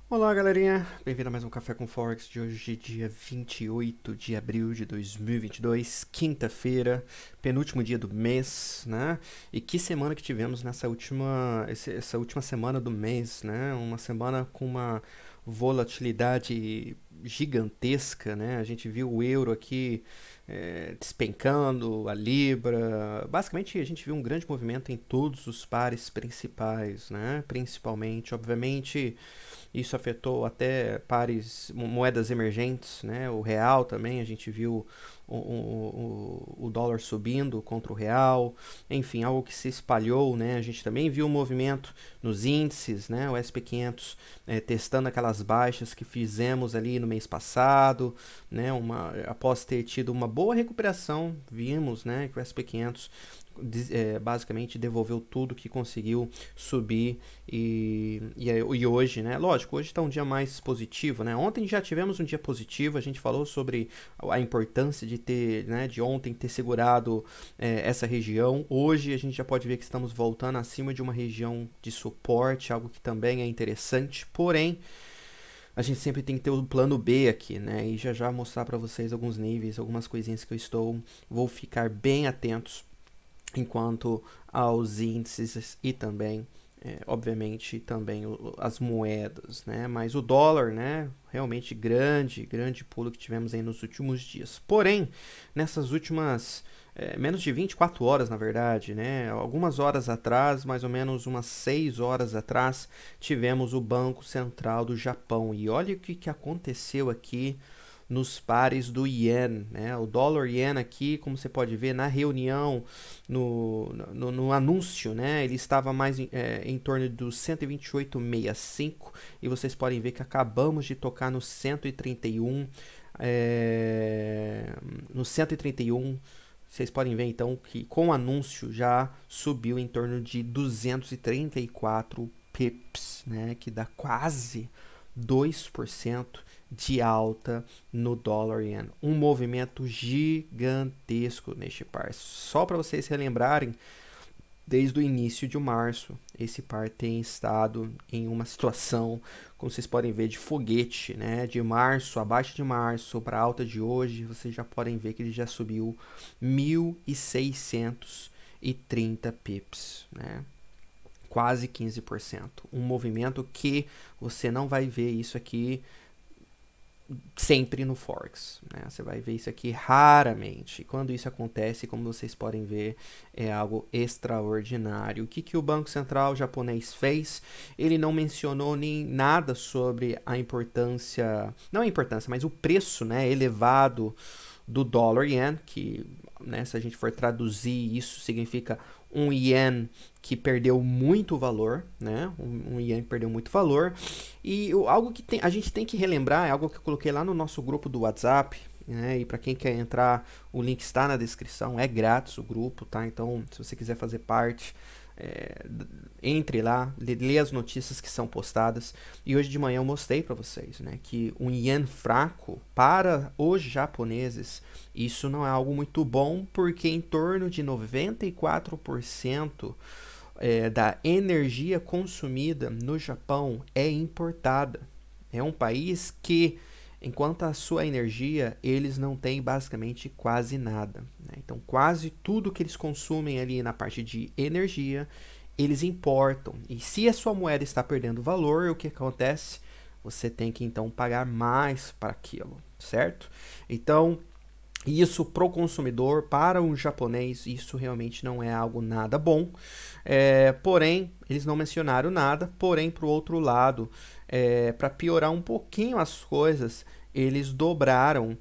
Olá, galerinha! Bem-vindo a mais um Café com Forex de hoje, dia 28 de abril de 2022, quinta-feira, penúltimo dia do mês, né? E que semana que tivemos essa última semana do mês, né? Uma semana com uma volatilidade gigantesca, né? A gente viu o euro aqui despencando, a libra. Basicamente, a gente viu um grande movimento em todos os pares principais, né? Principalmente, obviamente. Isso afetou até pares, moedas emergentes, né? O real também, a gente viu o dólar subindo contra o real, enfim, algo que se espalhou, né? A gente também viu um movimento nos índices, né? O SP500 testando aquelas baixas que fizemos ali no mês passado, né? Após ter tido uma boa recuperação, vimos, né, que o SP500 basicamente devolveu tudo que conseguiu subir e hoje, né? Lógico, hoje está um dia mais positivo, né? Ontem já tivemos um dia positivo, a gente falou sobre a importância de ter, né, de ontem ter segurado essa região. Hoje a gente já pode ver que estamos voltando acima de uma região de suporte, algo que também é interessante, porém a gente sempre tem que ter o plano B aqui, né? E já mostrar para vocês alguns níveis, algumas coisinhas que vou ficar bem atentos enquanto aos índices e também, obviamente, também as moedas, né? Mas o dólar, né? Realmente grande pulo que tivemos aí nos últimos dias. Porém, nessas últimas menos de 24 horas, na verdade, né? Algumas horas atrás, mais ou menos umas 6 horas atrás, tivemos o Banco Central do Japão. E olha o que aconteceu aqui nos pares do ien, né? O dólar ien aqui, como você pode ver na reunião, no anúncio, né? Ele estava mais em torno dos 128,65 e vocês podem ver que acabamos de tocar no 131, no 131. Vocês podem ver então que com o anúncio já subiu em torno de 234 pips, né? Que dá quase 2% de alta no dólar ien. Um movimento gigantesco neste par. Só para vocês relembrarem, desde o início de março, esse par tem estado em uma situação, como vocês podem ver, de foguete, né? De março, abaixo de março, para a alta de hoje, vocês já podem ver que ele já subiu 1.630 pips, né? Quase 15%. Um movimento que você não vai ver isso aqui sempre no Forex, né? Você vai ver isso aqui raramente. Quando isso acontece, como vocês podem ver, é algo extraordinário. O que o Banco Central japonês fez? Ele não mencionou nem nada sobre a importância, não a importância, mas o preço, né, elevado do dólar ien, que, né, se a gente for traduzir isso, significa um ien que perdeu muito valor, né? Um ien que perdeu muito valor. E algo que a gente tem que relembrar, é algo que eu coloquei lá no nosso grupo do WhatsApp, né? E para quem quer entrar, o link está na descrição, é grátis o grupo, tá? Então, se você quiser fazer parte, entre lá, lê as notícias que são postadas. E hoje de manhã eu mostrei para vocês, né, que um ien fraco para os japoneses, isso não é algo muito bom, porque em torno de 94% da energia consumida no Japão é importada. É um país que, enquanto a sua energia, eles não têm basicamente quase nada, né? Então, quase tudo que eles consumem ali na parte de energia, eles importam. E se a sua moeda está perdendo valor, o que acontece? Você tem que então pagar mais para aquilo, certo? Então, isso para o consumidor, para um japonês, isso realmente não é algo nada bom. Porém, eles não mencionaram nada. Porém, para o outro lado, para piorar um pouquinho as coisas, eles dobraram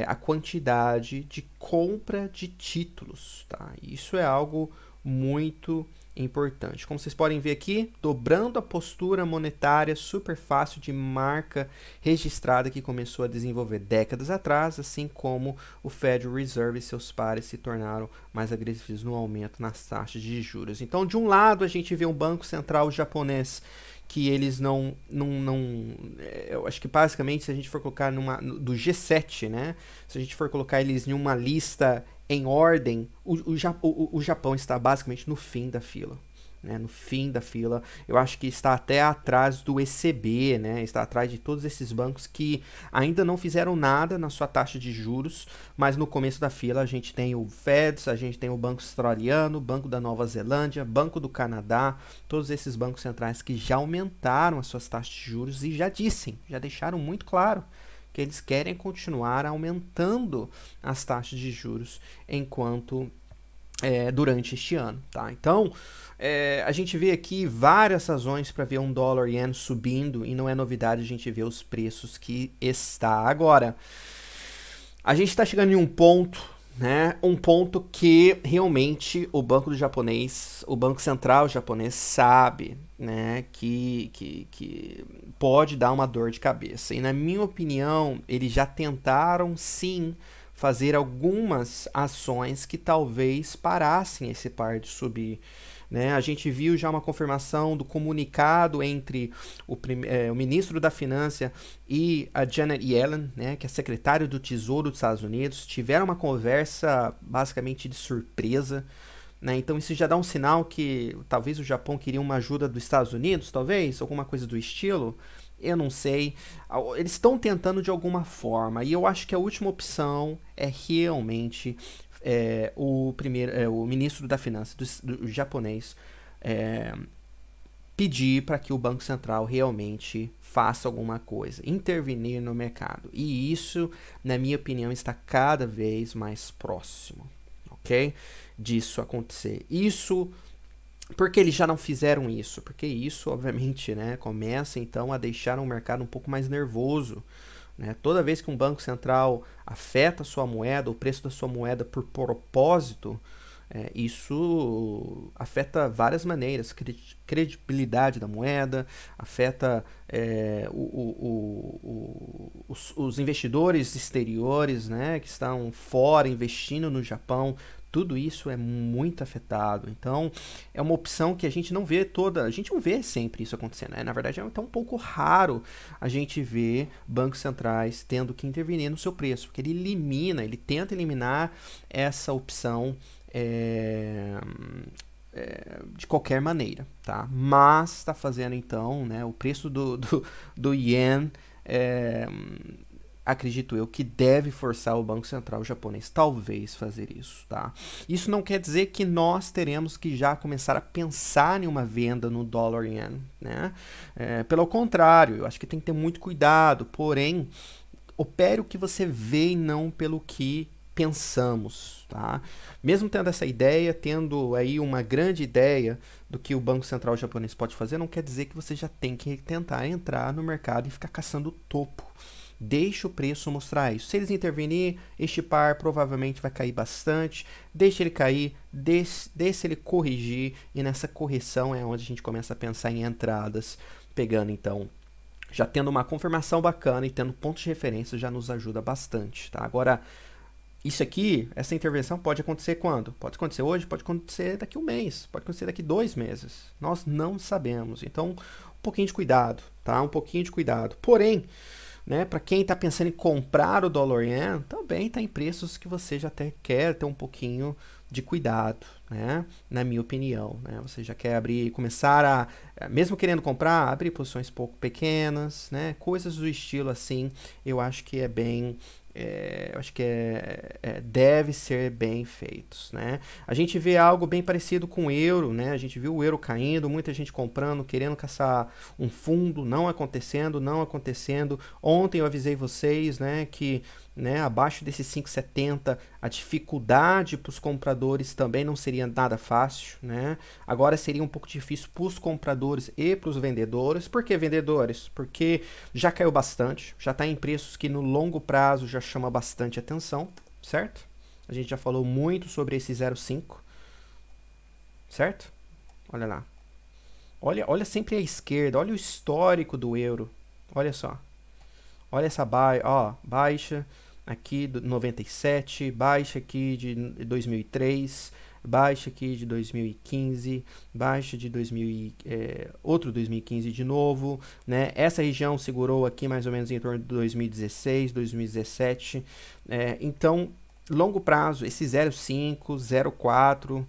a quantidade de compra de títulos. Tá? Isso é algo muito importante. Como vocês podem ver aqui, dobrando a postura monetária super fácil de marca registrada que começou a desenvolver décadas atrás, assim como o Federal Reserve e seus pares se tornaram mais agressivos no aumento nas taxas de juros. Então, de um lado, a gente vê um banco central japonês que eles eu acho que basicamente, se a gente for colocar do G7, né, se a gente for colocar eles em uma lista em ordem, o Japão está basicamente no fim da fila. né, no fim da fila. Eu acho que está até atrás do ECB, né, está atrás de todos esses bancos que ainda não fizeram nada na sua taxa de juros, mas no começo da fila a gente tem o Fed, a gente tem o Banco Australiano, Banco da Nova Zelândia, Banco do Canadá, todos esses bancos centrais que já aumentaram as suas taxas de juros e já deixaram muito claro que eles querem continuar aumentando as taxas de juros enquanto durante este ano, tá? Então, a gente vê aqui várias razões para ver um dólar yen subindo e não é novidade a gente ver os preços que está agora. A gente está chegando em um ponto, né? Um ponto que realmente o Banco Central japonês sabe, né? Que pode dar uma dor de cabeça. E na minha opinião, eles já tentaram sim fazer algumas ações que talvez parassem esse par de subir, né? A gente viu já uma confirmação do comunicado entre o ministro da Finança e a Janet Yellen, né, que é secretário do Tesouro dos Estados Unidos, tiveram uma conversa basicamente de surpresa, né? Então isso já dá um sinal que talvez o Japão queria uma ajuda dos Estados Unidos, talvez, alguma coisa do estilo. Eu não sei. Eles estão tentando de alguma forma. E eu acho que a última opção é realmente o ministro da Finança do japonês pedir para que o Banco Central realmente faça alguma coisa, intervenir no mercado. E isso, na minha opinião, está cada vez mais próximo, ok? Disso acontecer. Isso... Porque eles já não fizeram isso? Porque isso, obviamente, né, começa então a deixar o mercado um pouco mais nervoso, né? Toda vez que um banco central afeta a sua moeda, o preço da sua moeda por propósito, isso afeta várias maneiras, credibilidade da moeda, afeta os investidores exteriores, né, que estão fora investindo no Japão. Tudo isso é muito afetado. Então, é uma opção que a gente não vê a gente não vê sempre isso acontecendo, né? Na verdade, é até um pouco raro a gente ver bancos centrais tendo que intervir no seu preço, porque ele tenta eliminar essa opção de qualquer maneira, tá? Mas está fazendo então, né, o preço do yen, acredito eu, que deve forçar o Banco Central japonês talvez fazer isso, tá? Isso não quer dizer que nós teremos que já começar a pensar em uma venda no dólar yen, né? Pelo contrário, eu acho que tem que ter muito cuidado, porém, opere o que você vê e não pelo que pensamos, tá? Mesmo tendo essa ideia, tendo aí uma grande ideia do que o Banco Central japonês pode fazer, não quer dizer que você já tem que tentar entrar no mercado e ficar caçando o topo. Deixa o preço mostrar isso. Se eles intervenir, este par provavelmente vai cair bastante. Deixa ele cair, deixa ele corrigir. E nessa correção é onde a gente começa a pensar em entradas. Pegando então, já tendo uma confirmação bacana e tendo pontos de referência já nos ajuda bastante, tá? Agora, isso aqui, essa intervenção pode acontecer quando? Pode acontecer hoje, pode acontecer daqui a um mês, pode acontecer daqui 2 meses. Nós não sabemos. Então, um pouquinho de cuidado, tá? Um pouquinho de cuidado. Porém, né, para quem está pensando em comprar o dólar yen, também está em preços que você já até quer ter um pouquinho de cuidado, né, na minha opinião, né, você já quer começar a, mesmo querendo comprar, abrir posições pouco pequenas, né, coisas do estilo assim, eu acho que é bem... deve ser bem feitos, né? A gente vê algo bem parecido com o euro, né? A gente viu o euro caindo, muita gente comprando, querendo caçar um fundo, não acontecendo. Ontem eu avisei vocês, né, que, né, abaixo desses 5,70 a dificuldade para os compradores também não seria nada fácil, né? Agora seria um pouco difícil para os compradores e para os vendedores. Por que vendedores? Porque já caiu bastante, já está em preços que no longo prazo já chama bastante atenção, certo? A gente já falou muito sobre esse 0,5, certo? Olha lá. Olha sempre à esquerda, olha o histórico do euro. Olha só. Olha essa baixa aqui do 97, baixa aqui de 2003, baixa aqui de 2015, baixa de outro 2015 de novo, né? Essa região segurou aqui mais ou menos em torno de 2016, 2017. Então, longo prazo, esse 0,5, 0,4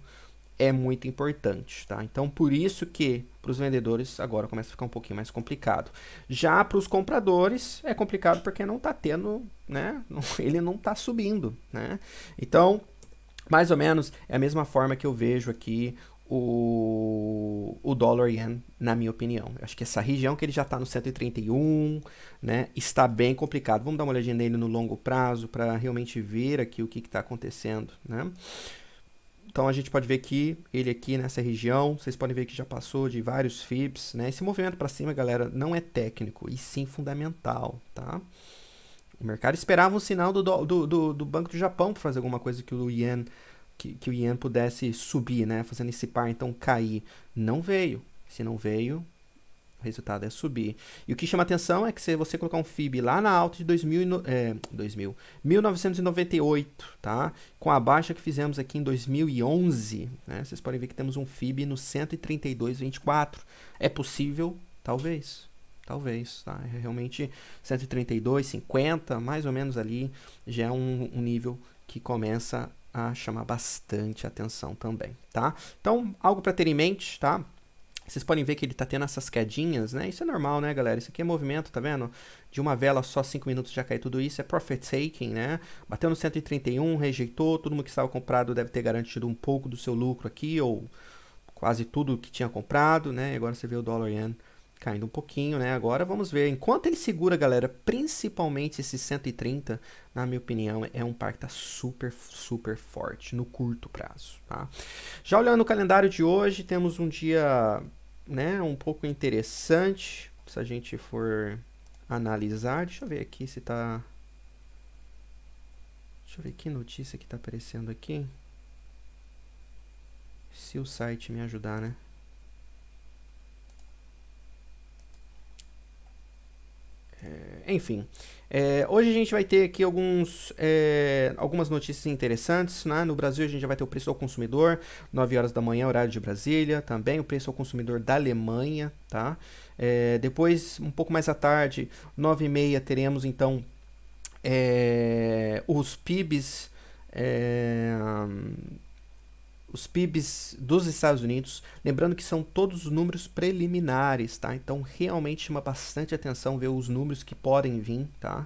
é muito importante, tá? Então, por isso que para os vendedores agora começa a ficar um pouquinho mais complicado. Já para os compradores é complicado porque não está tendo, né? Ele não está subindo, né? Então, mais ou menos é a mesma forma que eu vejo aqui o dólar yen, na minha opinião. Eu acho que essa região que ele já está no 131, né, está bem complicado. Vamos dar uma olhadinha nele no longo prazo para realmente ver aqui o que está acontecendo, né? Então a gente pode ver que ele aqui nessa região, vocês podem ver que já passou de vários FIBs, né? Esse movimento para cima, galera, não é técnico, e sim fundamental, tá? O mercado esperava um sinal do Banco do Japão para fazer alguma coisa que o yen que o yen pudesse subir, né? Fazendo esse par, então, cair. Não veio. Se não veio, o resultado é subir. E o que chama atenção é que se você colocar um FIB lá na alta de 1998, tá? Com a baixa que fizemos aqui em 2011, né? Vocês podem ver que temos um FIB no 132,24. É possível? Talvez. Talvez, tá? É realmente 132,50, mais ou menos ali, já é um nível que começa a chamar bastante atenção também, tá? Então, algo para ter em mente, tá? Vocês podem ver que ele tá tendo essas quedinhas, né? Isso é normal, né, galera? Isso aqui é movimento, tá vendo? De uma vela só 5 minutos já cai tudo isso. É profit taking, né? Bateu no 131, rejeitou. Todo mundo que estava comprado deve ter garantido um pouco do seu lucro aqui, ou quase tudo que tinha comprado, né? Agora você vê o dólar yen caindo um pouquinho, né? Agora vamos ver. Enquanto ele segura, galera, principalmente esse 130, na minha opinião, é um par que tá super, super forte no curto prazo, tá? Já olhando o calendário de hoje, temos um dia, né, um pouco interessante, se a gente for analisar. Deixa eu ver aqui se tá... Deixa eu ver que notícia que tá aparecendo aqui. Se o site me ajudar, né? Enfim, hoje a gente vai ter aqui algumas notícias interessantes, né? No Brasil a gente já vai ter o preço ao consumidor, 9 horas da manhã, horário de Brasília, também o preço ao consumidor da Alemanha, tá? Depois, um pouco mais à tarde, 9h30, teremos então os PIBs, os PIBs dos Estados Unidos, lembrando que são todos os números preliminares, tá? Então realmente chama bastante atenção ver os números que podem vir, tá?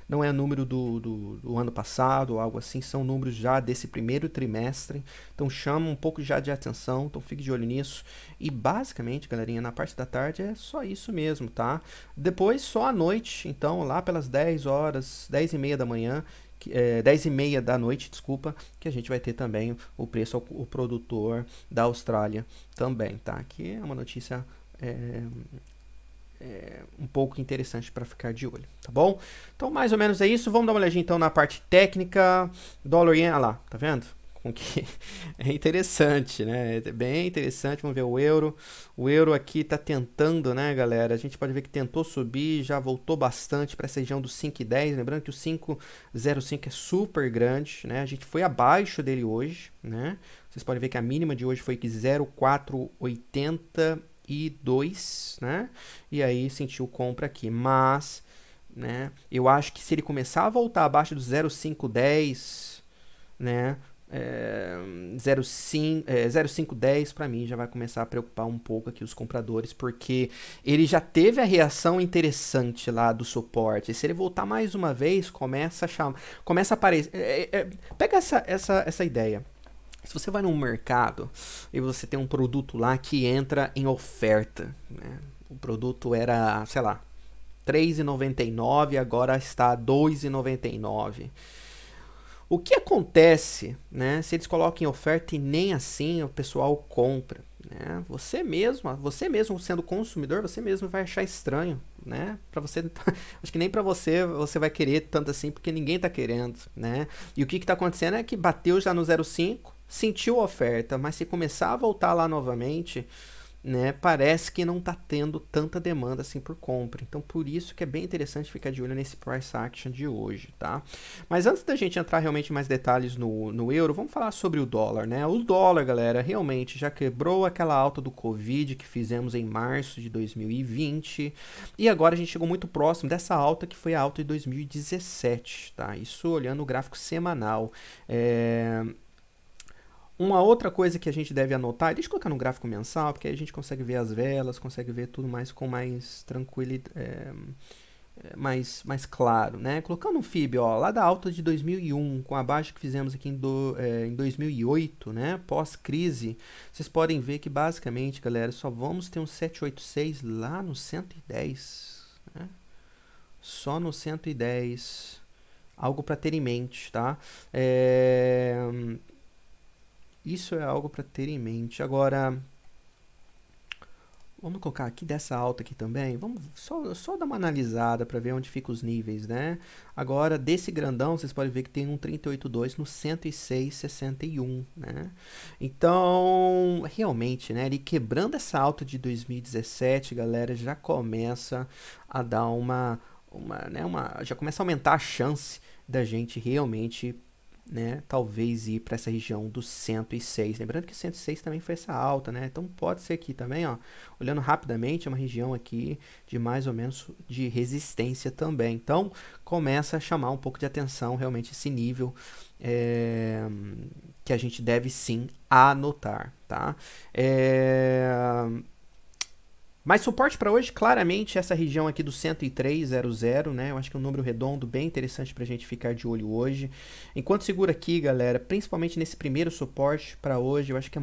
Não é número do ano passado ou algo assim, são números já desse primeiro trimestre, então chama um pouco já de atenção, então fique de olho nisso. E basicamente, galerinha, na parte da tarde é só isso mesmo, tá? Depois só à noite, então lá pelas 10 horas, 10h30 da manhã, 10h30 da noite, desculpa, que a gente vai ter também o preço ao produtor da Austrália também, tá? Aqui é uma notícia um pouco interessante para ficar de olho, tá bom? Então, mais ou menos é isso. Vamos dar uma olhadinha então na parte técnica. Dólar yen, olha lá, tá vendo? Com que é interessante, né? É bem interessante. Vamos ver o euro. O euro aqui tá tentando, né, galera? A gente pode ver que tentou subir, já voltou bastante para essa região dos 5,10. Lembrando que o 5,05 é super grande, né? A gente foi abaixo dele hoje, né? Vocês podem ver que a mínima de hoje foi que 0,482, né? E aí sentiu compra aqui, mas, né? Eu acho que se ele começar a voltar abaixo do 0,510, né? 0,510 para mim já vai começar a preocupar um pouco aqui os compradores, porque ele já teve a reação interessante lá do suporte. E se ele voltar mais uma vez, começa a aparecer. Pega essa ideia. Se você vai num mercado e você tem um produto lá que entra em oferta, né? O produto era, sei lá, R$3,99, agora está R$2,99. O que acontece, né, se eles colocam em oferta e nem assim o pessoal compra, né? Você mesmo sendo consumidor, você mesmo vai achar estranho, né? Para você, acho que nem para você vai querer tanto assim, porque ninguém tá querendo, né? E o que tá acontecendo é que bateu já no 0,5, sentiu a oferta, mas se começar a voltar lá novamente, né, parece que não está tendo tanta demanda assim por compra. Então, por isso que é bem interessante ficar de olho nesse price action de hoje, tá? Mas antes da gente entrar realmente em mais detalhes no euro, vamos falar sobre o dólar, né? O dólar, galera, realmente já quebrou aquela alta do Covid que fizemos em março de 2020 e agora a gente chegou muito próximo dessa alta que foi a alta de 2017, tá? Isso olhando o gráfico semanal. Uma outra coisa que a gente deve anotar, deixa eu colocar no gráfico mensal, porque aí a gente consegue ver as velas, consegue ver tudo mais com mais tranquilidade, mais claro, né? Colocando um FIB, ó, lá da alta de 2001, com a baixa que fizemos aqui em 2008, né? Pós-crise, vocês podem ver que basicamente, galera, só vamos ter um 786 lá no 110, né? Só no 110, algo para ter em mente, tá? Isso é algo para ter em mente. Agora, vamos colocar aqui dessa alta aqui também. Vamos só dar uma analisada para ver onde ficam os níveis, né? Agora, desse grandão, vocês podem ver que tem um 38.2 no 106.61, né? Então, realmente, né? Ele quebrando essa alta de 2017, galera, já começa a dar já começa a aumentar a chance da gente realmente, né, talvez ir para essa região do 106. Lembrando que 106 também foi essa alta, né? Então pode ser aqui também, ó, olhando rapidamente, é uma região aqui de mais ou menos de resistência também. Então começa a chamar um pouco de atenção realmente esse nível que a gente deve sim anotar, tá? Mas suporte para hoje, claramente, essa região aqui do 103.00, né? Eu acho que é um número redondo bem interessante para a gente ficar de olho hoje. Enquanto segura aqui, galera, principalmente nesse primeiro suporte para hoje, eu acho que é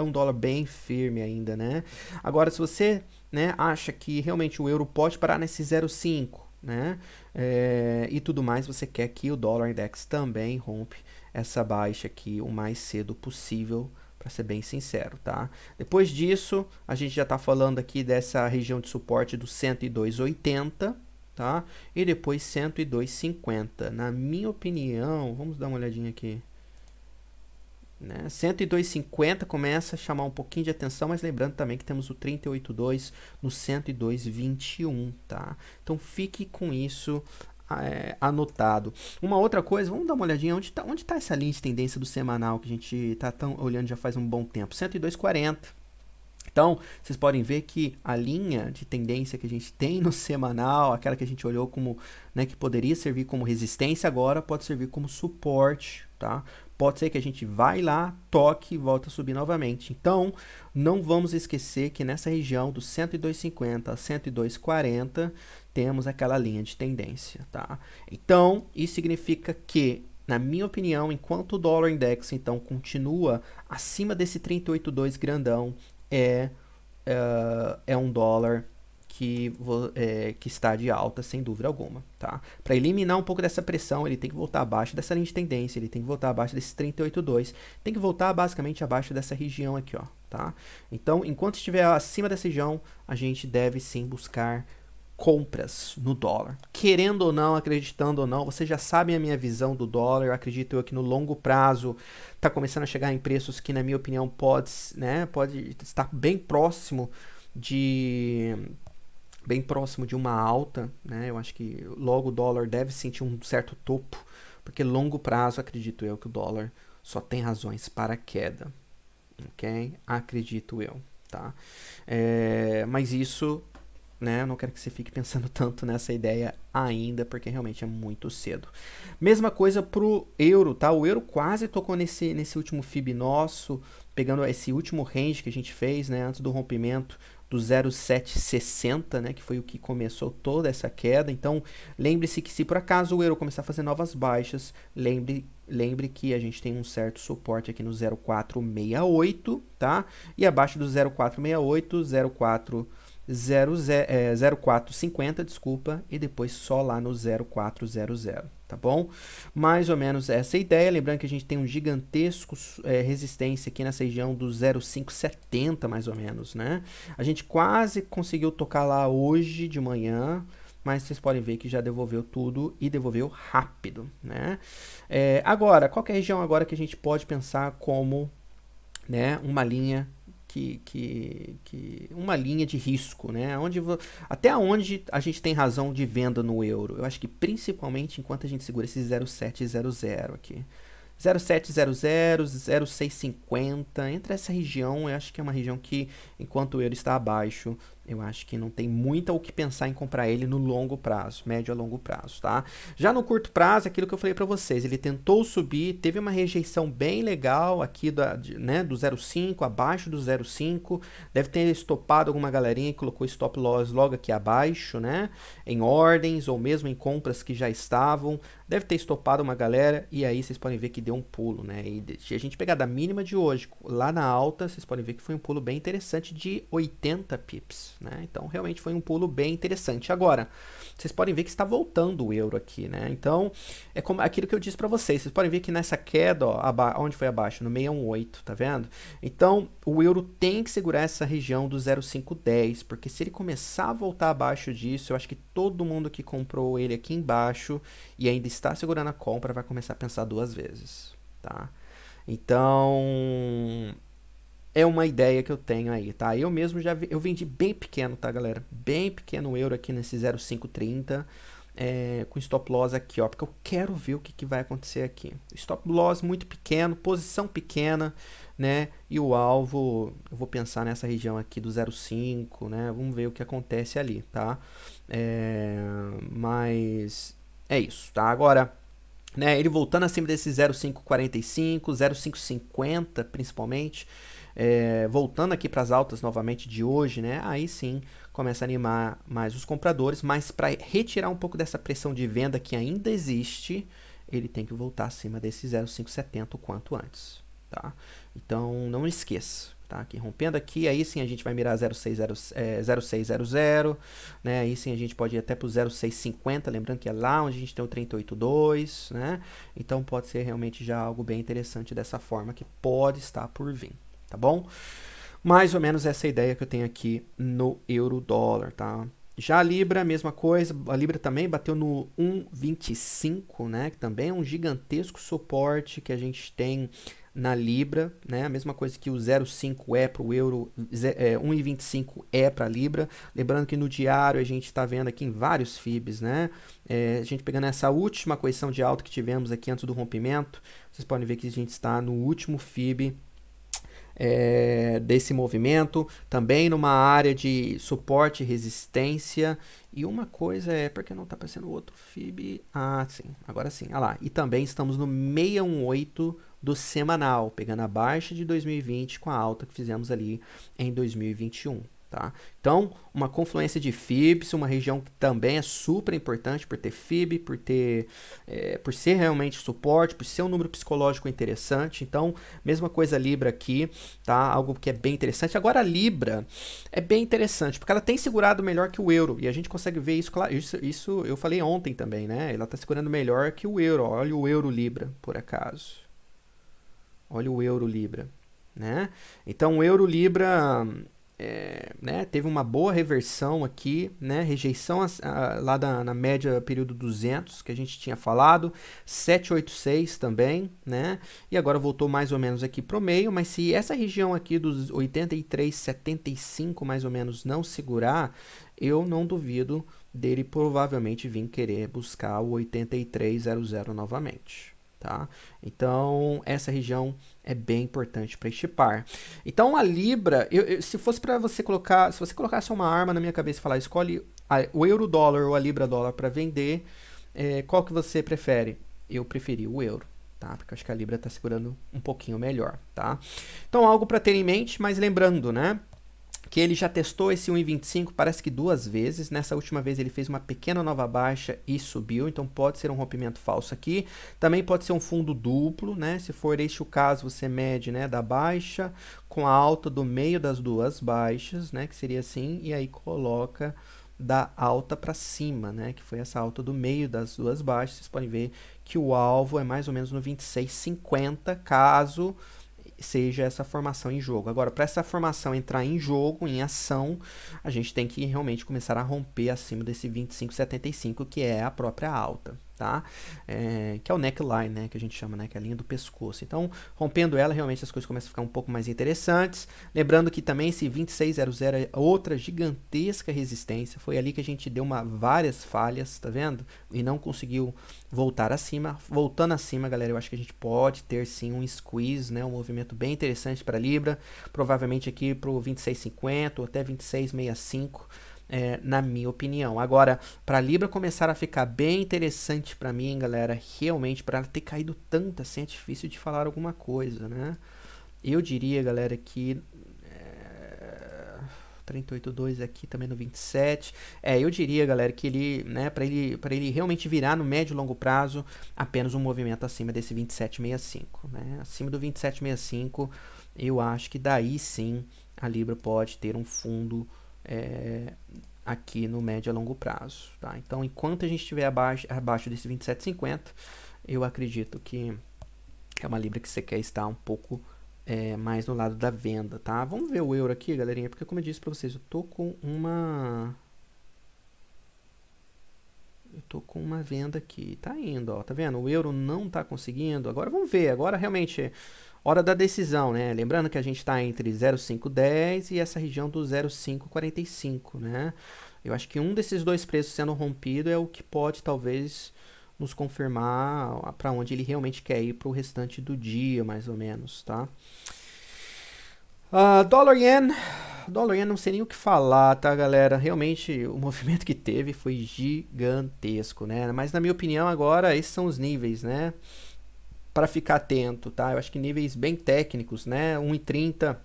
um dólar bem firme ainda, né? Agora, se você, né, acha que realmente o euro pode parar nesse 0,5, né? E tudo mais, você quer que o dólar index também rompe essa baixa aqui o mais cedo possível, para ser bem sincero, tá? Depois disso, a gente já tá falando aqui dessa região de suporte do 102,80, tá? E depois 102,50. Na minha opinião, vamos dar uma olhadinha aqui, né? 102,50 começa a chamar um pouquinho de atenção, mas lembrando também que temos o 38,2 no 102,21, tá? Então fique com isso anotado. Uma outra coisa, vamos dar uma olhadinha onde tá essa linha de tendência do semanal que a gente tá olhando já faz um bom tempo, 102,40. Então, vocês podem ver que a linha de tendência que a gente tem no semanal, aquela que a gente olhou como, né, que poderia servir como resistência, agora pode servir como suporte, tá? Pode ser que a gente vai lá, toque e volta a subir novamente. Então, não vamos esquecer que nessa região do 102,50 a 102,40 temos aquela linha de tendência, tá? Então, isso significa que, na minha opinião, enquanto o dólar index então continua acima desse 38,2 grandão, é um dólar que está de alta, sem dúvida alguma, tá? Para eliminar um pouco dessa pressão, ele tem que voltar abaixo dessa linha de tendência, ele tem que voltar abaixo desse 38,2, tem que voltar basicamente abaixo dessa região aqui, ó, tá? Então, enquanto estiver acima dessa região, a gente deve sim buscar compras no dólar. Querendo ou não, acreditando ou não, vocês já sabem a minha visão do dólar. Eu acredito que no longo prazo está começando a chegar em preços que, na minha opinião, pode estar bem próximo de uma alta, né? Eu acho que logo o dólar deve sentir um certo topo, porque longo prazo, acredito eu, que o dólar só tem razões para queda, ok? Acredito eu, tá? Mas isso, né, eu não quero que você fique pensando tanto nessa ideia ainda, porque realmente é muito cedo. Mesma coisa pro euro, tá? O euro quase tocou nesse último FIB nosso, pegando esse último range que a gente fez, né, antes do rompimento do 0,760, né, que foi o que começou toda essa queda. Então, lembre-se que se por acaso o euro começar a fazer novas baixas, lembre que a gente tem um certo suporte aqui no 0,468, tá? E abaixo do 0,468, 0,450, desculpa, e depois só lá no 0,400, tá bom? Mais ou menos essa ideia, lembrando que a gente tem um gigantesco resistência aqui nessa região do 0,570, mais ou menos, né? A gente quase conseguiu tocar lá hoje de manhã, mas vocês podem ver que já devolveu tudo e devolveu rápido, né? Agora, qual que é a região agora que a gente pode pensar como, né, uma linha uma linha de risco, né? Até onde a gente tem razão de venda no euro? Eu acho que principalmente enquanto a gente segura esse 0,700 aqui. 0,700, 0,650, entre essa região, eu acho que é uma região que, enquanto o euro está abaixo, Eu acho que não tem muito o que pensar em comprar ele no longo prazo, médio a longo prazo, tá? Já no curto prazo, aquilo que eu falei para vocês, ele tentou subir, teve uma rejeição bem legal aqui né, do 0,5, abaixo do 0,5, deve ter estopado alguma galerinha e colocou stop loss logo aqui abaixo, né? Em ordens ou mesmo em compras que já estavam, deve ter estopado uma galera e aí vocês podem ver que deu um pulo, né? E se a gente pegar da mínima de hoje, lá na alta, vocês podem ver que foi um pulo bem interessante de 80 pips. Né? Então, realmente foi um pulo bem interessante. Agora, vocês podem ver que está voltando o euro aqui, né? Então, é como aquilo que eu disse para vocês. Vocês podem ver que nessa queda, ó, onde foi abaixo? No 618, tá vendo? Então, o euro tem que segurar essa região do 0,510, porque se ele começar a voltar abaixo disso, eu acho que todo mundo que comprou ele aqui embaixo e ainda está segurando a compra vai começar a pensar duas vezes, tá? Então, é uma ideia que eu tenho aí, tá? Eu mesmo eu vendi bem pequeno, tá, galera? Bem pequeno o euro aqui nesse 0,530, com stop loss aqui, ó, porque eu quero ver o que vai acontecer aqui. Stop loss muito pequeno, posição pequena, né? E o alvo, eu vou pensar nessa região aqui do 0,5, né? Vamos ver o que acontece ali, tá? Mas é isso, tá? Agora, né, ele voltando acima desse 0,545, 0,550 principalmente, voltando aqui para as altas novamente de hoje, né? Aí sim começa a animar mais os compradores, mas para retirar um pouco dessa pressão de venda que ainda existe, ele tem que voltar acima desse 0,570 o quanto antes, tá? Então não esqueça, tá? Aqui rompendo aqui, aí sim a gente vai mirar 0,600, né? Aí sim a gente pode ir até para o 0,650, lembrando que é lá onde a gente tem o 382, né? Então pode ser realmente já algo bem interessante dessa forma que pode estar por vir. Tá bom? Mais ou menos essa ideia que eu tenho aqui no euro-dólar, tá? Já a Libra, mesma coisa, a Libra também bateu no 1,25, né? Que também é um gigantesco suporte que a gente tem na Libra, né? A mesma coisa que o 0,5 é para o euro, 1,25 é para a Libra. Lembrando que no diário a gente está vendo aqui em vários FIBs, né? A gente pegando essa última correção de alta que tivemos aqui antes do rompimento, vocês podem ver que a gente está no último FIB desse movimento, também numa área de suporte e resistência. E uma coisa porque não está aparecendo o outro FIB? Ah, sim, agora sim. Ah lá. E também estamos no 618 do semanal, pegando a baixa de 2020 com a alta que fizemos ali em 2021. Tá? Então, uma confluência de FIBs, uma região que também é super importante por ter FIB, por ser realmente suporte, por ser um número psicológico interessante. Então, mesma coisa a Libra aqui, tá? Algo que é bem interessante. Agora, a Libra é bem interessante, porque ela tem segurado melhor que o euro, e a gente consegue ver isso, claro, isso eu falei ontem também, né? Ela está segurando melhor que o euro. Olha o euro-Libra, por acaso. Olha o euro-Libra, né? Então, o euro-Libra... né, teve uma boa reversão aqui, né, rejeição lá na média período 200 que a gente tinha falado, 786 também, né, e agora voltou mais ou menos aqui pro meio, mas se essa região aqui dos 83,75 mais ou menos não segurar, eu não duvido dele provavelmente vir querer buscar o 83,00 novamente. Tá? Então, essa região é bem importante para este par. Então, a Libra, se fosse para você colocar, se você colocasse uma arma na minha cabeça e falar, escolhe o euro-dólar ou a Libra-dólar para vender, qual que você prefere? Eu preferi o euro, tá? Porque eu acho que a Libra está segurando um pouquinho melhor, tá? Então, algo para ter em mente, mas lembrando, né? Que ele já testou esse 1,25 parece que 2 vezes, nessa última vez ele fez uma pequena nova baixa e subiu, então pode ser um rompimento falso aqui, também pode ser um fundo duplo, né, se for este o caso você mede, né, da baixa com a alta do meio das duas baixas, né, que seria assim, e aí coloca da alta para cima, né, que foi essa alta do meio das duas baixas, vocês podem ver que o alvo é mais ou menos no 26,50, caso seja essa formação em jogo. Agora, para essa formação entrar em jogo, em ação, a gente tem que realmente começar a romper acima desse 25,75, que é a própria alta. tá? Que é o neckline, né, que a gente chama, né, que é a linha do pescoço. Então, rompendo ela, realmente as coisas começam a ficar um pouco mais interessantes. Lembrando que também esse 2600 é outra gigantesca resistência. Foi ali que a gente deu várias falhas, tá vendo? E não conseguiu voltar acima. Voltando acima, galera, eu acho que a gente pode ter sim um squeeze, né, um movimento bem interessante para Libra. Provavelmente aqui para o 2650 ou até 2665. Na minha opinião. Agora, para a Libra começar a ficar bem interessante para mim, galera, realmente, para ela ter caído tanto assim, é difícil de falar alguma coisa, né? Eu diria, galera, que 38.2 aqui também no 27. Eu diria, galera, que ele, né, para ele realmente virar no médio e longo prazo, apenas um movimento acima desse 27.65, né? Acima do 27.65, eu acho que daí sim a Libra pode ter um fundo aqui no médio a longo prazo, tá? Então, enquanto a gente estiver abaixo desse 27,50, eu acredito que é uma Libra que você quer estar um pouco mais no lado da venda, tá? Vamos ver o euro aqui, galerinha, porque como eu disse para vocês, eu tô com uma venda aqui, tá indo, ó, tá vendo? O euro não tá conseguindo. Agora vamos ver, agora realmente hora da decisão, né? Lembrando que a gente está entre 0,510 e essa região do 0,545, né? Eu acho que um desses dois preços sendo rompido é o que pode talvez nos confirmar para onde ele realmente quer ir para o restante do dia, mais ou menos, tá? Dólar yen não sei nem o que falar, tá, galera? Realmente o movimento que teve foi gigantesco, né? Mas na minha opinião agora esses são os níveis, né? Para ficar atento, tá? Eu acho que níveis bem técnicos, né? 1,30,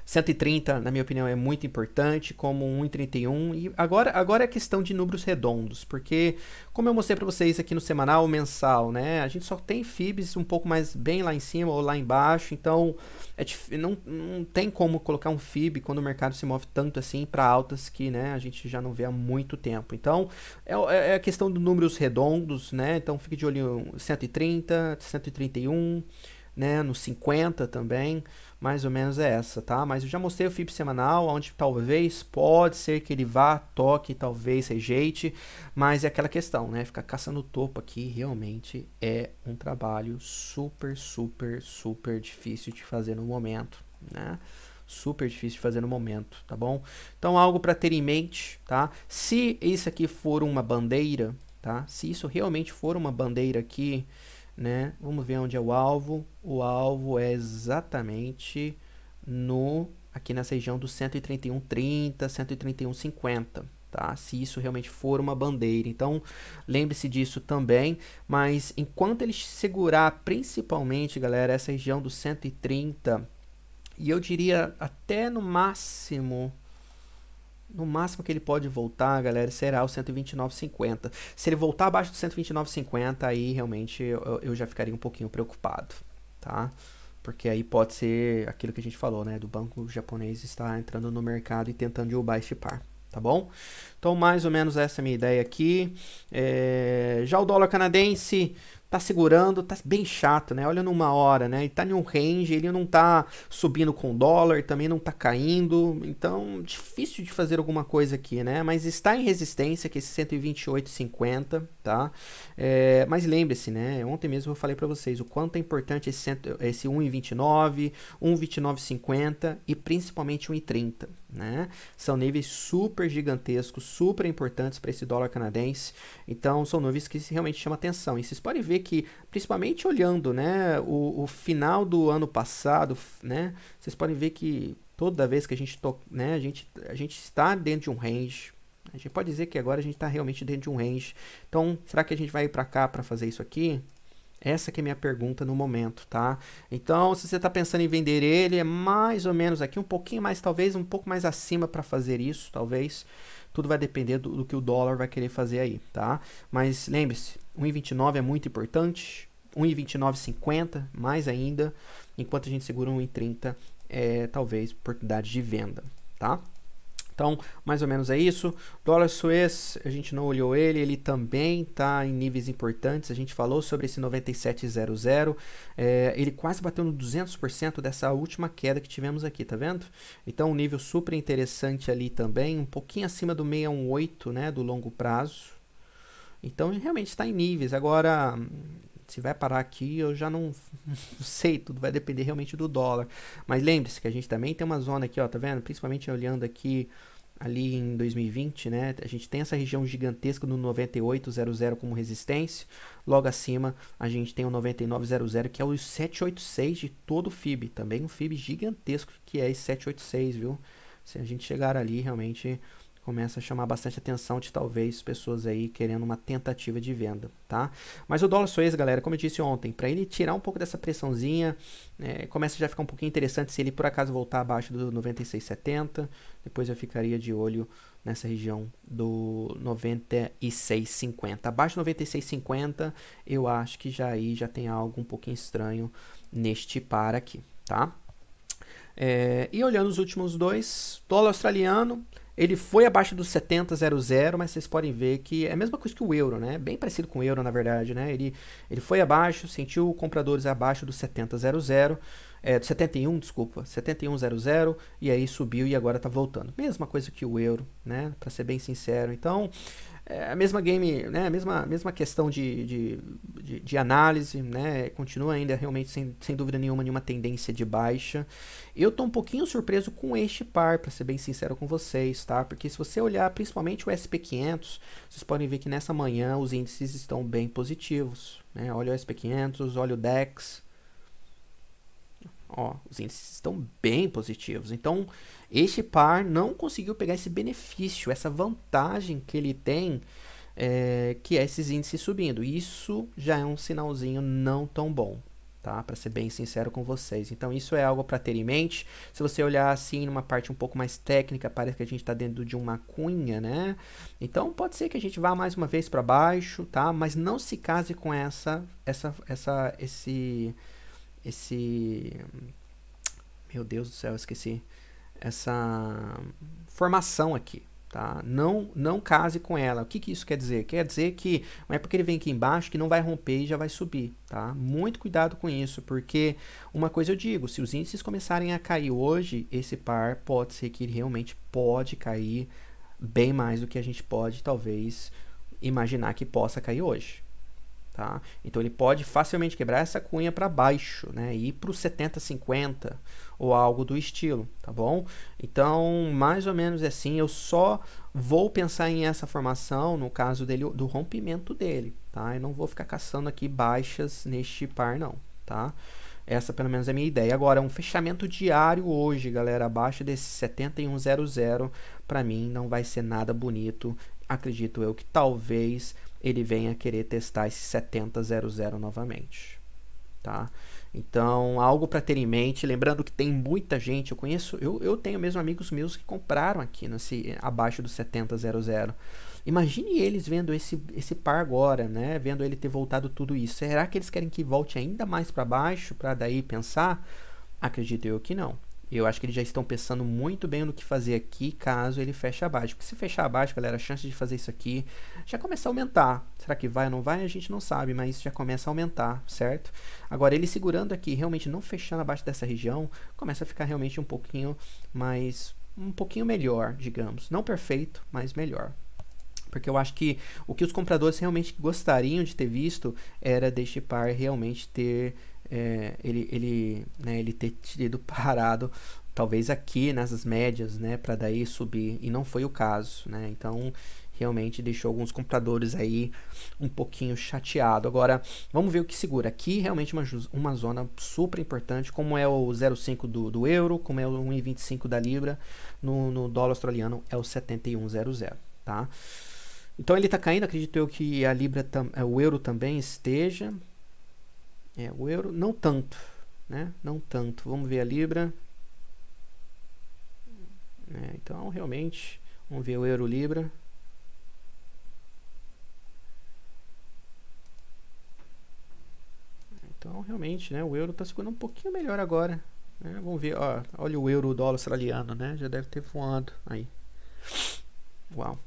130, na minha opinião, é muito importante, como 1,31. E agora é questão de números redondos, porque, como eu mostrei para vocês aqui no semanal, mensal, né? A gente só tem FIBs um pouco mais bem lá em cima ou lá embaixo, então não tem como colocar um FIB quando o mercado se move tanto assim para altas que, né, a gente já não vê há muito tempo. Então, é a questão de números redondos, né? Então, fique de olho em 130, 131, né? No 50 também. Mais ou menos é essa, tá? Mas eu já mostrei o FIB semanal, onde talvez, pode ser que ele vá, toque, talvez rejeite, mas é aquela questão, né? Ficar caçando o topo aqui realmente é um trabalho super, super, super difícil de fazer no momento, né? Super difícil de fazer no momento, tá bom? Então, algo para ter em mente, tá? Se isso aqui for uma bandeira, tá? Se isso realmente for uma bandeira aqui, né? Vamos ver onde é o alvo. O alvo é exatamente aqui nessa região do 131,30, 131,50, tá? Se isso realmente for uma bandeira. Então, lembre-se disso também, mas enquanto ele segurar principalmente, galera, essa região do 130, e eu diria até no máximo que ele pode voltar, galera, será o 129,50. Se ele voltar abaixo do 129,50, aí realmente eu já ficaria um pouquinho preocupado, tá? Porque aí pode ser aquilo que a gente falou, né? Do banco japonês estar entrando no mercado e tentando derrubar este par, tá bom? Então, mais ou menos essa é a minha ideia aqui. Já o dólar canadense tá segurando, tá bem chato, né? Olha numa hora, né? Ele tá em um range, ele não tá subindo com o dólar, também não tá caindo, então difícil de fazer alguma coisa aqui, né? Mas está em resistência, que é esse 128,50, tá? Mas lembre-se, né? Ontem mesmo eu falei para vocês o quanto é importante esse 1,29, 1,29,50 e principalmente 1,30, né? São níveis super gigantescos, super importantes para esse dólar canadense, então são níveis que realmente chamam atenção. E vocês podem ver que, principalmente olhando, né, o final do ano passado, né, vocês podem ver que toda vez que a gente né, a gente está dentro de um range. A gente pode dizer que agora a gente está realmente dentro de um range. Então, será que a gente vai ir para cá para fazer isso aqui? Essa que é a minha pergunta no momento, tá? Então, se você está pensando em vender ele, é mais ou menos aqui, um pouquinho mais, talvez um pouco mais acima para fazer isso, talvez. Tudo vai depender do que o dólar vai querer fazer aí, tá? Mas lembre-se, 1,29 é muito importante, 1,29,50 mais ainda, enquanto a gente segura 1,30 talvez oportunidade de venda, tá? Então, mais ou menos é isso. Dólar suez, a gente não olhou ele também está em níveis importantes. A gente falou sobre esse 97,00. Ele quase bateu no 200% dessa última queda que tivemos aqui, tá vendo? Então, um nível super interessante ali também, um pouquinho acima do 618, né, do longo prazo. Então realmente está em níveis. Agora, se vai parar aqui, eu já não sei, tudo vai depender realmente do dólar. Mas lembre-se que a gente também tem uma zona aqui, ó, tá vendo? Principalmente olhando aqui ali em 2020, né? A gente tem essa região gigantesca no 9800 como resistência. Logo acima, a gente tem o 9900, que é o 786 de todo o FIB. Também um FIB gigantesco, que é esse 786, viu? Se a gente chegar ali, realmente começa a chamar bastante atenção de talvez pessoas aí querendo uma tentativa de venda, tá? Mas o dólar suez, galera, como eu disse ontem, para ele tirar um pouco dessa pressãozinha, começa já a ficar um pouquinho interessante se ele por acaso voltar abaixo do 96,70, depois eu ficaria de olho nessa região do 96,50. Abaixo do 96,50, eu acho que já aí já tem algo um pouquinho estranho neste par aqui, tá? E olhando os últimos dois, dólar australiano, ele foi abaixo dos 70,00, mas vocês podem ver que é a mesma coisa que o euro, né? Bem parecido com o euro, na verdade, né? Ele foi abaixo, sentiu compradores abaixo dos 70,00, do 71, desculpa, 71,00, e aí subiu e agora tá voltando. Mesma coisa que o euro, né? Para ser bem sincero. Então, a mesma game, né? A mesma questão de análise, né? Continua ainda realmente sem dúvida nenhuma tendência de baixa. Eu tô um pouquinho surpreso com este par, para ser bem sincero com vocês, tá? Porque se você olhar principalmente o SP500, vocês podem ver que nessa manhã os índices estão bem positivos, né? Olha o SP500, olha o DAX. Ó, os índices estão bem positivos. Então, este par não conseguiu pegar esse benefício, essa vantagem que ele tem, que é esses índices subindo. Isso já é um sinalzinho não tão bom, tá? Para ser bem sincero com vocês. Então, isso é algo para ter em mente. Se você olhar assim numa parte um pouco mais técnica, parece que a gente está dentro de uma cunha, né? Então, pode ser que a gente vá mais uma vez para baixo, tá? Mas não se case com esse meu Deus do céu, esqueci essa formação aqui, tá? Não case com ela. O que isso quer dizer? Quer dizer que não é porque ele vem aqui embaixo que não vai romper e já vai subir, tá? Muito cuidado com isso, porque uma coisa eu digo, se os índices começarem a cair hoje, esse par pode ser que ele realmente pode cair bem mais do que a gente pode talvez imaginar que possa cair hoje. Tá? Então ele pode facilmente quebrar essa cunha para baixo, né? E ir para o 70,50 ou algo do estilo, tá bom? Então, mais ou menos assim, eu só vou pensar em essa formação no caso dele, do rompimento dele, tá? Eu não vou ficar caçando aqui baixas neste par não, tá? Essa pelo menos é a minha ideia. Agora, um fechamento diário hoje, galera, abaixo desse 71,00, para mim não vai ser nada bonito. Acredito eu que talvez ele venha querer testar esse 70,00 novamente, tá? Então, algo para ter em mente, lembrando que tem muita gente, eu tenho mesmo amigos meus que compraram aqui abaixo do 70,00. Imagine eles vendo esse par agora, né? Vendo ele ter voltado tudo isso. Será que eles querem que volte ainda mais para baixo para daí pensar? Acredito eu que não. Eu acho que eles já estão pensando muito bem no que fazer aqui, caso ele feche abaixo. Porque se fechar abaixo, galera, a chance de fazer isso aqui já começa a aumentar. Será que vai ou não vai? A gente não sabe, mas já começa a aumentar, certo? Agora, ele segurando aqui, realmente não fechando abaixo dessa região, começa a ficar realmente um pouquinho melhor, digamos. Não perfeito, mas melhor. Porque eu acho que o que os compradores realmente gostariam de ter visto era deste par realmente ter... ele ter tido parado talvez aqui nessas médias, né, para daí subir, e não foi o caso, né? Então realmente deixou alguns compradores aí um pouquinho chateado. Agora vamos ver o que segura aqui. Realmente uma zona super importante, como é o 0,5 do euro, como é o 1,25 da libra, no dólar australiano é o 71,00, tá? Então ele está caindo, acredito eu que a libra o euro também esteja. O euro, não tanto, né? Não tanto. Vamos ver a libra. Então, realmente, vamos ver o euro-libra. Então, realmente, né? O euro está segurando um pouquinho melhor agora. Né? Vamos ver, ó, olha o euro-dólar australiano, né? Já deve ter voado aí. Uau.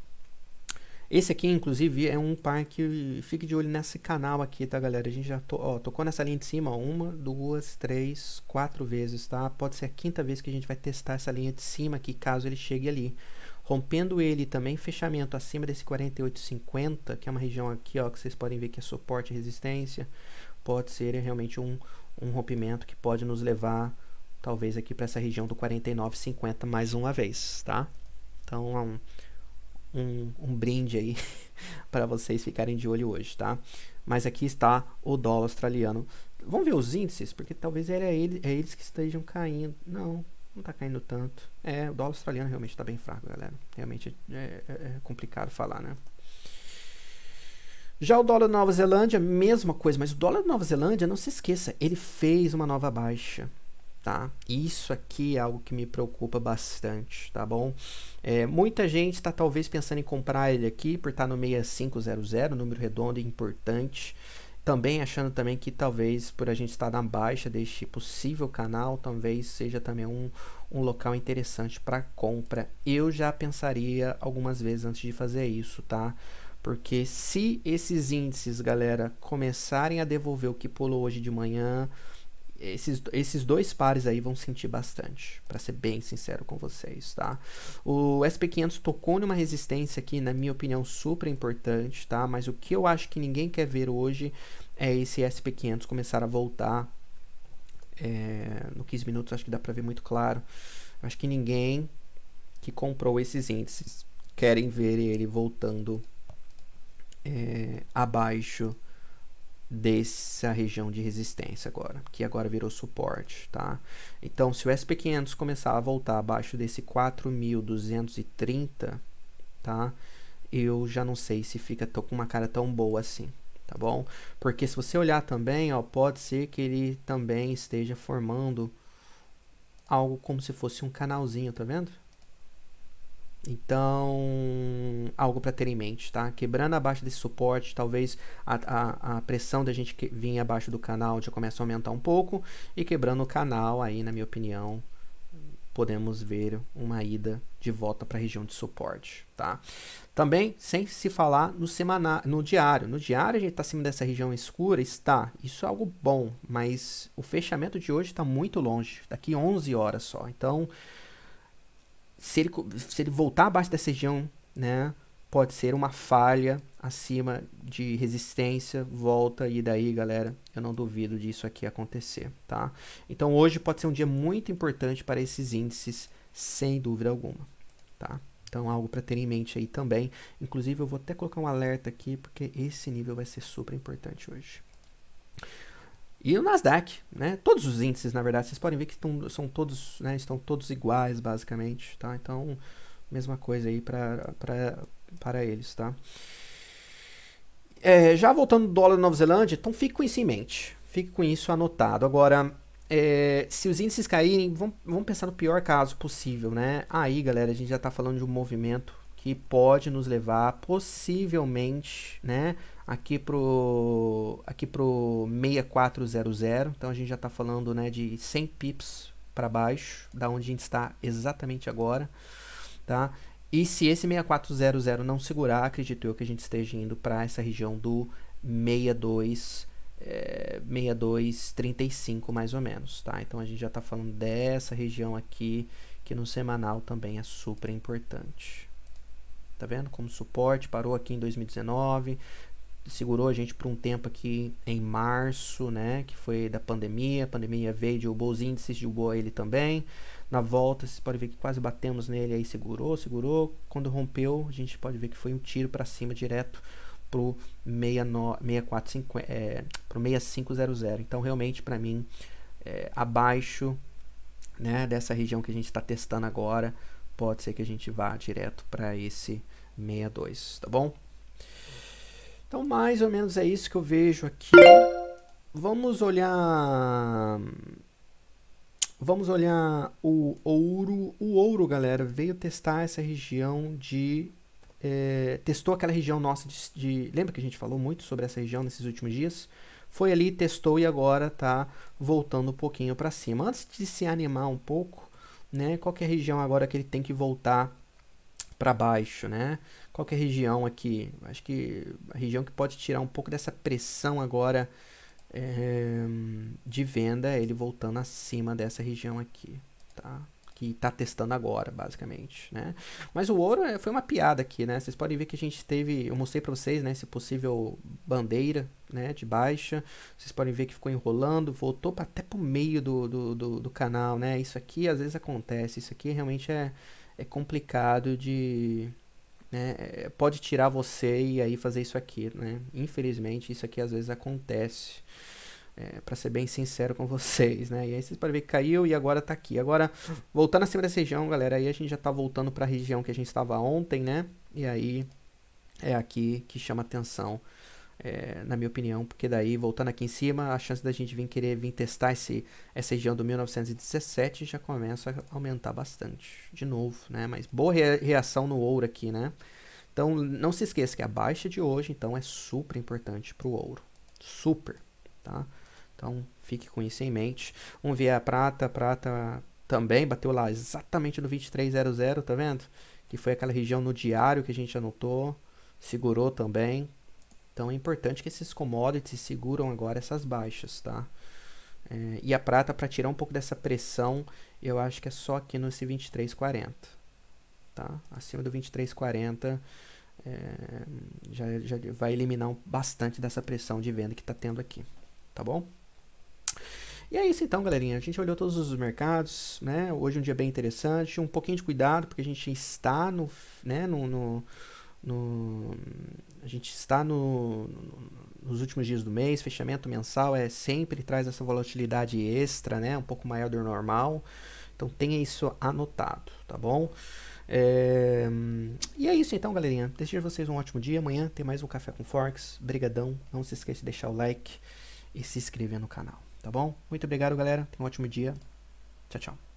Esse aqui, inclusive, é um par que fique de olho nesse canal aqui, tá, galera? A gente já tocou nessa linha de cima, ó, 1, 2, 3, 4 vezes, tá? Pode ser a quinta vez que a gente vai testar essa linha de cima aqui, caso ele chegue ali. rompendo ele também, fechamento acima desse 48,50, que é uma região aqui, ó, que vocês podem ver que é suporte e resistência, pode ser realmente um rompimento que pode nos levar, talvez, aqui para essa região do 49,50 mais uma vez, tá? Então, um brinde aí para vocês ficarem de olho hoje, tá? Mas aqui está o dólar australiano. Vamos ver os índices, porque talvez eles que estejam caindo. Não está caindo tanto. O dólar australiano realmente está bem fraco, galera. Realmente é complicado falar, né? Já o dólar da Nova Zelândia, mesma coisa, mas o dólar da Nova Zelândia, não se esqueça, ele fez uma nova baixa, tá? Isso aqui é algo que me preocupa bastante, tá bom? Muita gente está talvez pensando em comprar ele aqui por estar no 6500, número redondo e importante. Também achando também que talvez por a gente estar na baixa deste possível canal, talvez seja também um local interessante para compra. Eu já pensaria algumas vezes antes de fazer isso, tá? Porque se esses índices, galera, começarem a devolver o que pulou hoje de manhã, esses dois pares aí vão sentir bastante, para ser bem sincero com vocês, tá? O SP500 tocou numa resistência aqui, na minha opinião, super importante, tá? Mas o que eu acho que ninguém quer ver hoje é esse SP500 começar a voltar. No 15 minutos acho que dá para ver muito claro. Acho que ninguém que comprou esses índices querem ver ele voltando abaixo dessa região de resistência agora, que agora virou suporte, tá? Então, se o SP500 começar a voltar abaixo desse 4.230, tá? Eu já não sei se fica com uma cara tão boa assim, tá bom? Porque se você olhar também, ó, pode ser que ele também esteja formando algo como se fosse um canalzinho, tá vendo? Então, algo para ter em mente, tá? Quebrando abaixo desse suporte, talvez a pressão da gente vir abaixo do canal já comece a aumentar um pouco. E quebrando o canal, aí, na minha opinião, podemos ver uma ida de volta para a região de suporte, tá? Também, sem se falar no diário. No diário, a gente está acima dessa região escura, está. Isso é algo bom, mas o fechamento de hoje está muito longe. Daqui 11 horas só. Então, se ele voltar abaixo dessa região, né, pode ser uma falha acima de resistência, volta, e daí, galera, eu não duvido disso aqui acontecer, tá? Então, hoje pode ser um dia muito importante para esses índices, sem dúvida alguma, tá? Então, algo para ter em mente aí também. Inclusive, eu vou até colocar um alerta aqui, porque esse nível vai ser super importante hoje. E o Nasdaq, né? Todos os índices, na verdade, vocês podem ver que estão todos iguais, basicamente, tá? Então, mesma coisa aí para eles, tá? Já voltando do dólar da Nova Zelândia, então fique com isso em mente. Fique com isso anotado. Agora, se os índices caírem, vamos pensar no pior caso possível, né? Aí, galera, a gente já está falando de um movimento que pode nos levar, possivelmente, né, aqui pro 6400. Então a gente já está falando, né, de 100 pips para baixo, da onde a gente está exatamente agora, tá? E se esse 6400 não segurar, acredito eu que a gente esteja indo para essa região do 62,35 mais ou menos, tá? Então a gente já está falando dessa região aqui, que no semanal também é super importante. Tá vendo? Como suporte, parou aqui em 2019, segurou a gente por um tempo aqui em março, né? Que foi da pandemia. A pandemia veio, derrubou os índices, derrubou ele também. Na volta, vocês podem ver que quase batemos nele, aí segurou. Quando rompeu, a gente pode ver que foi um tiro para cima direto pro 6500. Então, realmente, para mim, abaixo, né, dessa região que a gente está testando agora, pode ser que a gente vá direto para esse 62, tá bom? Então, mais ou menos é isso que eu vejo aqui. Vamos olhar o ouro. O ouro, galera, veio testar essa região testou aquela região nossa lembra que a gente falou muito sobre essa região nesses últimos dias? Foi ali, testou e agora tá voltando um pouquinho para cima. Antes de se animar um pouco, né? Qual que é a região agora que ele tem que voltar para baixo, né? Qual que é a região aqui? Acho que a região que pode tirar um pouco dessa pressão agora de venda é ele voltando acima dessa região aqui, tá? que tá testando agora, basicamente, né? Mas o ouro foi uma piada aqui, né? Vocês podem ver que a gente teve, eu mostrei para vocês, né, esse possível bandeira, né, de baixa. Vocês podem ver que ficou enrolando, voltou até pro meio do canal, né? Isso aqui às vezes acontece, isso aqui realmente é complicado de, né, pode tirar você e aí fazer isso aqui, né? Infelizmente isso aqui às vezes acontece. Para ser bem sincero com vocês, né? E aí vocês podem ver que caiu e agora tá aqui. Agora, voltando acima dessa região, galera, aí a gente já tá voltando para a região que a gente estava ontem, né? E aí é aqui que chama atenção, na minha opinião, porque daí, voltando aqui em cima, a chance da gente querer vir testar essa região do 1917 já começa a aumentar bastante, de novo, né? Mas boa reação no ouro aqui, né? Então, não se esqueça que a baixa de hoje, então, é super importante para o ouro. Super, tá? Então, fique com isso em mente. Vamos ver a prata. A prata também bateu lá exatamente no 2300, tá vendo? Que foi aquela região no diário que a gente anotou. Segurou também. Então, é importante que esses commodities seguram agora essas baixas, tá? E a prata, para tirar um pouco dessa pressão, eu acho que é só aqui no 2340, tá? Acima do 2340, já vai eliminar bastante dessa pressão de venda que está tendo aqui, tá bom? E é isso então, galerinha. A gente olhou todos os mercados, né? Hoje é um dia bem interessante. Um pouquinho de cuidado, porque a gente está no, né, a gente está nos últimos dias do mês. Fechamento mensal sempre traz essa volatilidade extra, né? Um pouco maior do normal. Então tenha isso anotado, tá bom? E é isso então, galerinha. Desejo vocês um ótimo dia. Amanhã tem mais um Café com Forex. Brigadão. Não se esqueça de deixar o like e se inscrever no canal, tá bom? Muito obrigado, galera. Tenha um ótimo dia. Tchau, tchau.